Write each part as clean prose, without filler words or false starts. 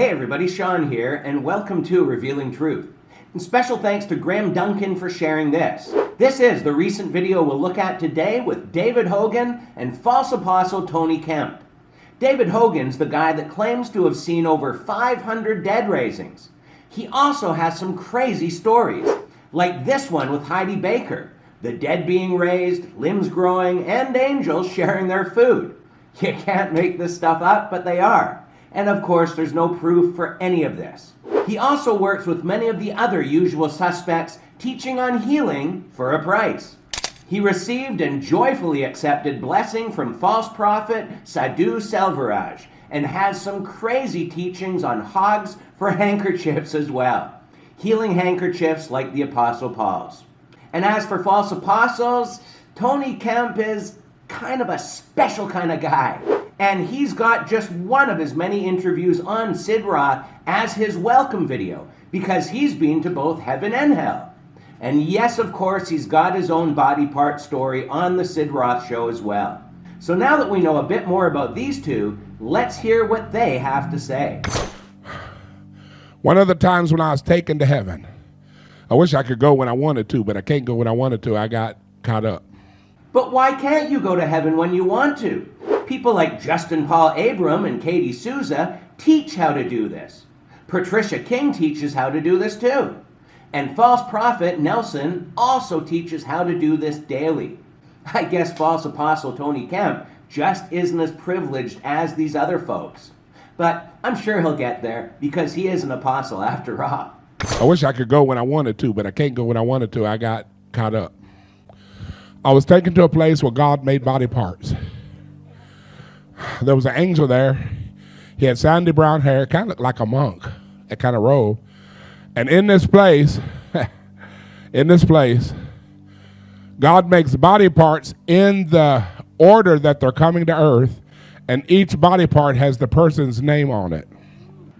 Hey everybody, Sean here, and welcome to Revealing Truth. And special thanks to Graham Duncan for sharing this. This is the recent video we'll look at today with David Hogan and false apostle Tony Kemp. David Hogan's the guy that claims to have seen over 500 dead raisings. He also has some crazy stories, like this one with Heidi Baker, the dead being raised, limbs growing, and angels sharing their food. You can't make this stuff up, but they are. And of course, there's no proof for any of this. He also works with many of the other usual suspects, teaching on healing for a price. He received and joyfully accepted blessing from false prophet Sadhu Selvaraj, and has some crazy teachings on hogs for handkerchiefs as well. Healing handkerchiefs like the Apostle Paul's. And as for false apostles, Tony Kemp is kind of a special kind of guy. And he's got just one of his many interviews on Sid Roth as his welcome video, because he's been to both heaven and hell. And yes, of course, he's got his own body part story on the Sid Roth show as well. So now that we know a bit more about these two, let's hear what they have to say. One of the times when I was taken to heaven, I wish I could go when I wanted to, but I can't go when I wanted to. I got caught up. But why can't you go to heaven when you want to? People like Justin Paul Abram and Katie Souza teach how to do this. Patricia King teaches how to do this too. And false prophet Nelson also teaches how to do this daily. I guess false apostle Tony Kemp just isn't as privileged as these other folks. But I'm sure he'll get there, because he is an apostle after all. I wish I could go when I wanted to, but I can't go when I wanted to. I got caught up. I was taken to a place where God made body parts. There was an angel there. He had sandy brown hair, kind of looked like a monk, that kind of robe. And in this place, God makes body parts in the order that they're coming to earth, and each body part has the person's name on it.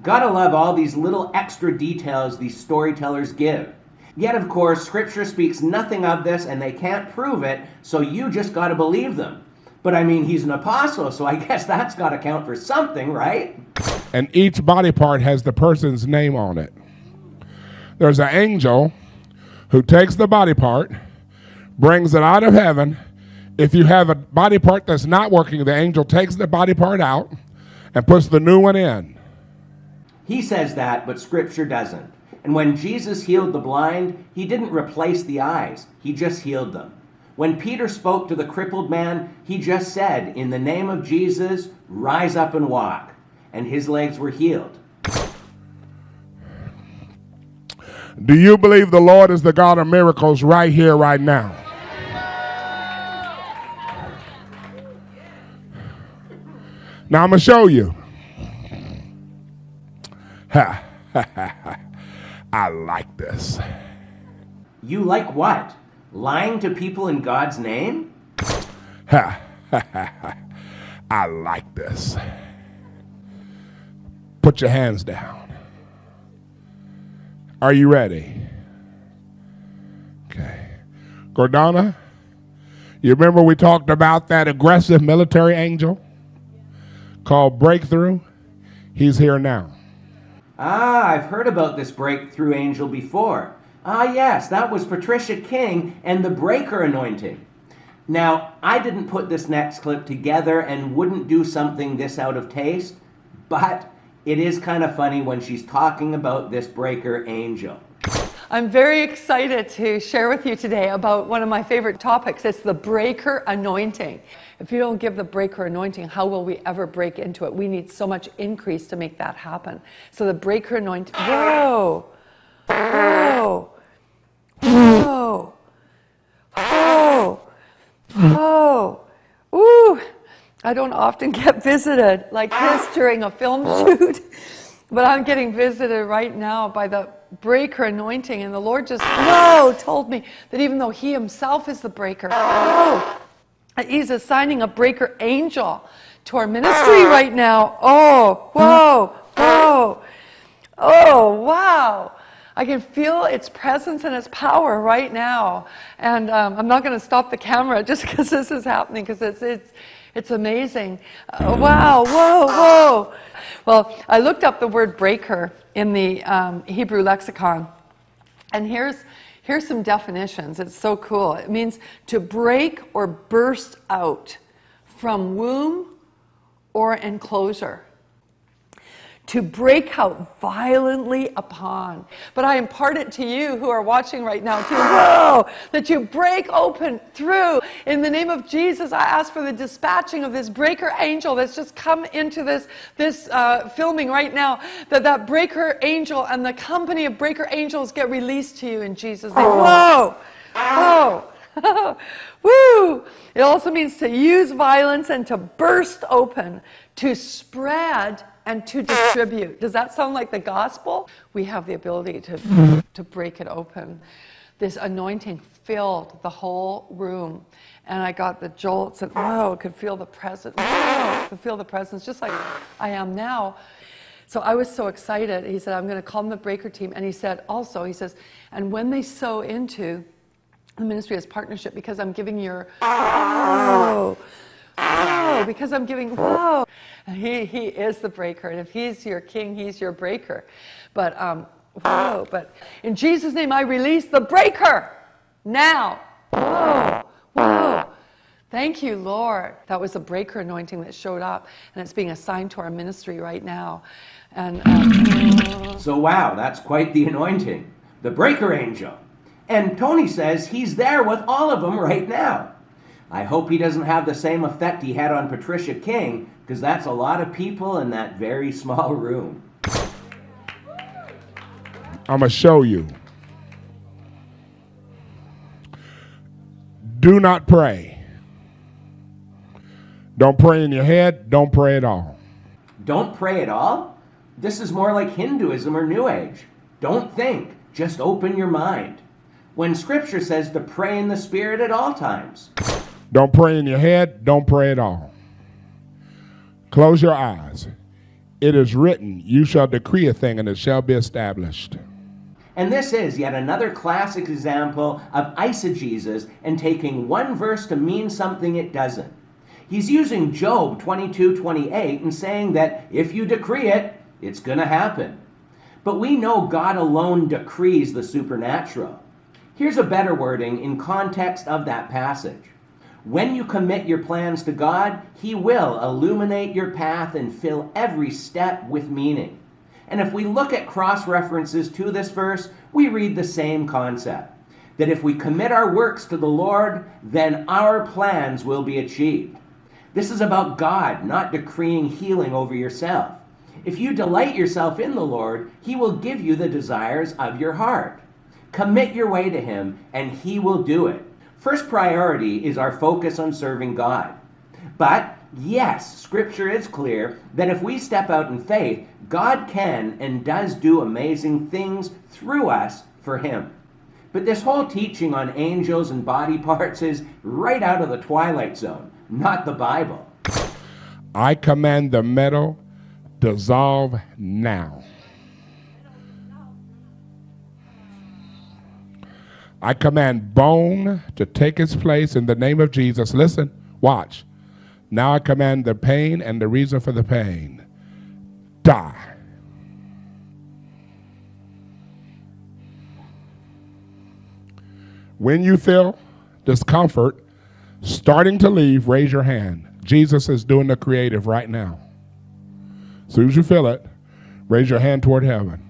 Gotta love all these little extra details these storytellers give. Yet, of course, Scripture speaks nothing of this, and they can't prove it, so you just gotta believe them. But I mean, he's an apostle, so I guess that's gotta count for something, right? And each body part has the person's name on it. There's an angel who takes the body part, brings it out of heaven. If you have a body part that's not working, the angel takes the body part out and puts the new one in. He says that, but Scripture doesn't. And when Jesus healed the blind, he didn't replace the eyes, he just healed them. When Peter spoke to the crippled man, he just said, "In the name of Jesus, rise up and walk." And his legs were healed. Do you believe the Lord is the God of miracles right here, right now? Now I'm going to show you. Ha, ha, ha, ha. I like this. You like what? Lying to people in God's name? Ha, ha, ha, ha. I like this. Put your hands down. Are you ready? Okay. Gordana, you remember we talked about that aggressive military angel called Breakthrough? He's here now. I've heard about this breakthrough angel before. Yes, that was Patricia King and the breaker anointing. Now, I didn't put this next clip together and wouldn't do something this out of taste, but it is kind of funny when she's talking about this breaker angel. I'm very excited to share with you today about one of my favorite topics. It's the breaker anointing. If you don't give the breaker anointing, how will we ever break into it? We need so much increase to make that happen. So the breaker anointing, whoa, whoa, whoa, whoa, whoa, ooh. I don't often get visited like this during a film shoot, but I'm getting visited right now by the breaker anointing, and the Lord just told me that even though he himself is the breaker, he's assigning a breaker angel to our ministry right now. Oh, whoa, whoa, oh, wow. I can feel its presence and its power right now. And I'm not going to stop the camera just because this is happening, because It's amazing. Wow, whoa, whoa. Well, I looked up the word breaker in the Hebrew lexicon, and here's some definitions. It's so cool. It means to break or burst out from womb or enclosure. To break out violently upon. But I impart it to you who are watching right now too. Whoa! That you break open through. In the name of Jesus, I ask for the dispatching of this breaker angel that's just come into this filming right now. That breaker angel and the company of breaker angels get released to you in Jesus' name. Whoa! Whoa! Woo! It also means to use violence and to burst open, to spread and to distribute. Does that sound like the gospel? We have the ability to break it open. This anointing filled the whole room, and I got the jolts, and whoa, could feel the presence. Whoa, could feel the presence, just like I am now. So I was so excited. He said, I'm going to call them the breaker team. And he said, also, he says, and when they sow into the ministry as partnership, because I'm giving your, because I'm giving, he is the breaker, and if he's your king, he's your breaker. But but in Jesus' name, I release the breaker now. Whoa. Thank you, Lord. That was a breaker anointing that showed up, and it's being assigned to our ministry right now. And So wow, that's quite the anointing. The breaker angel. And Tony says he's there with all of them right now. I hope he doesn't have the same effect he had on Patricia King, because that's a lot of people in that very small room. I'm going to show you. Do not pray. Don't pray in your head. Don't pray at all. Don't pray at all? This is more like Hinduism or New Age. Don't think. Just open your mind. When Scripture says to pray in the Spirit at all times. Don't pray in your head. Don't pray at all. Close your eyes. It is written, you shall decree a thing and it shall be established. And this is yet another classic example of eisegesis and taking one verse to mean something it doesn't. He's using Job 22:28 and saying that if you decree it, it's going to happen. But we know God alone decrees the supernatural. Here's a better wording in context of that passage. When you commit your plans to God, He will illuminate your path and fill every step with meaning. And if we look at cross-references to this verse, we read the same concept. That if we commit our works to the Lord, then our plans will be achieved. This is about God, not decreeing healing over yourself. If you delight yourself in the Lord, He will give you the desires of your heart. Commit your way to Him, and He will do it. First priority is our focus on serving God. But yes, Scripture is clear that if we step out in faith, God can and does do amazing things through us for Him. But this whole teaching on angels and body parts is right out of the Twilight Zone, not the Bible. I command the metal dissolve now. I command bone to take its place in the name of Jesus. Listen, watch. Now I command the pain and the reason for the pain. Die. When you feel discomfort starting to leave, raise your hand. Jesus is doing the creative right now. As soon as you feel it, raise your hand toward heaven.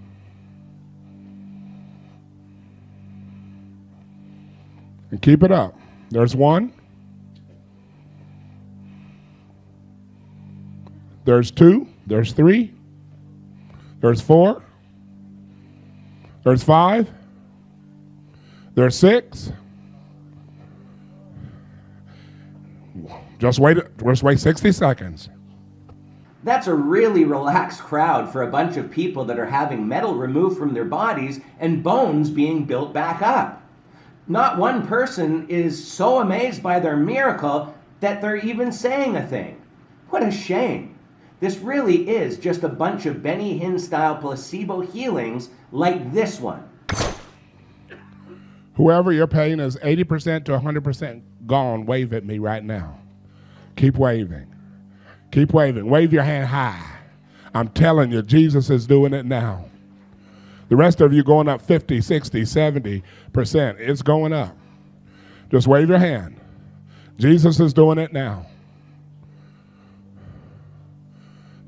And keep it up. There's one. There's two. There's three. There's four. There's five. There's six. Just wait 60 seconds. That's a really relaxed crowd for a bunch of people that are having metal removed from their bodies and bones being built back up. Not one person is so amazed by their miracle that they're even saying a thing. What a shame. This really is just a bunch of Benny Hinn-style placebo healings like this one. Whoever your pain is 80% to 100% gone, wave at me right now. Keep waving. Keep waving. Wave your hand high. I'm telling you, Jesus is doing it now. The rest of you going up 50, 60, 70%. It's going up. Just wave your hand. Jesus is doing it now.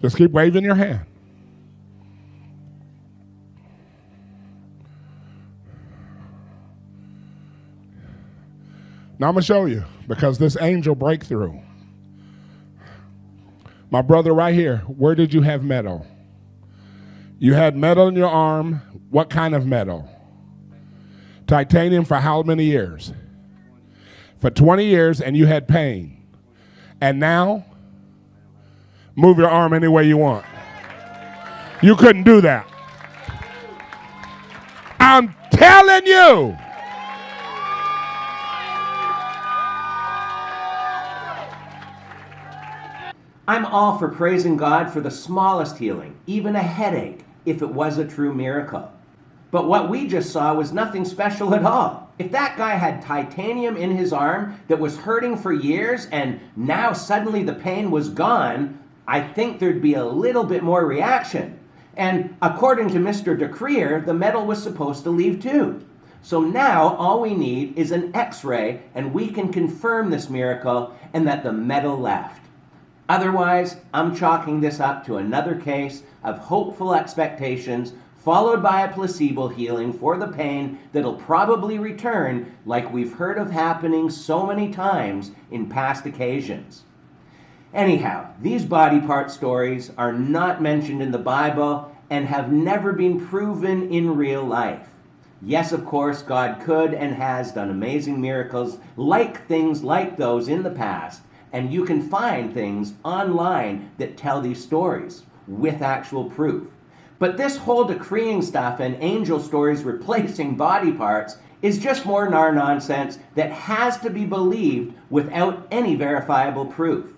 Just keep waving your hand. Now I'm going to show you, because this angel breakthrough. My brother right here, where did you have metal? You had metal in your arm. What kind of metal? Titanium for how many years? For 20 years, and you had pain. And now, move your arm any way you want. You couldn't do that. I'm telling you. I'm all for praising God for the smallest healing, even a headache, if it was a true miracle. But what we just saw was nothing special at all. If that guy had titanium in his arm that was hurting for years and now suddenly the pain was gone, I think there'd be a little bit more reaction. And according to Mr. DeCreer, the metal was supposed to leave too. So now all we need is an X-ray and we can confirm this miracle and that the metal left. Otherwise, I'm chalking this up to another case of hopeful expectations followed by a placebo healing for the pain that'll probably return, like we've heard of happening so many times in past occasions. Anyhow, these body part stories are not mentioned in the Bible and have never been proven in real life. Yes, of course, God could and has done amazing miracles like things like those in the past, and you can find things online that tell these stories with actual proof. But this whole decreeing stuff and angel stories replacing body parts is just more nonsense that has to be believed without any verifiable proof.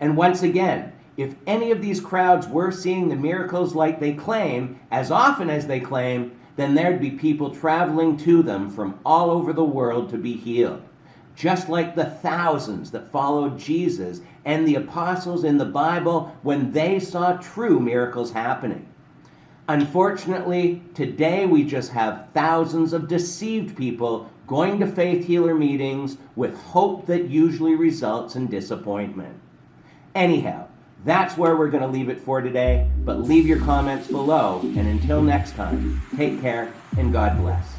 And once again, if any of these crowds were seeing the miracles like they claim, as often as they claim, then there'd be people traveling to them from all over the world to be healed. Just like the thousands that followed Jesus and the apostles in the Bible when they saw true miracles happening. Unfortunately, today we just have thousands of deceived people going to faith healer meetings with hope that usually results in disappointment. Anyhow, that's where we're going to leave it for today, but leave your comments below, and until next time, take care and God bless.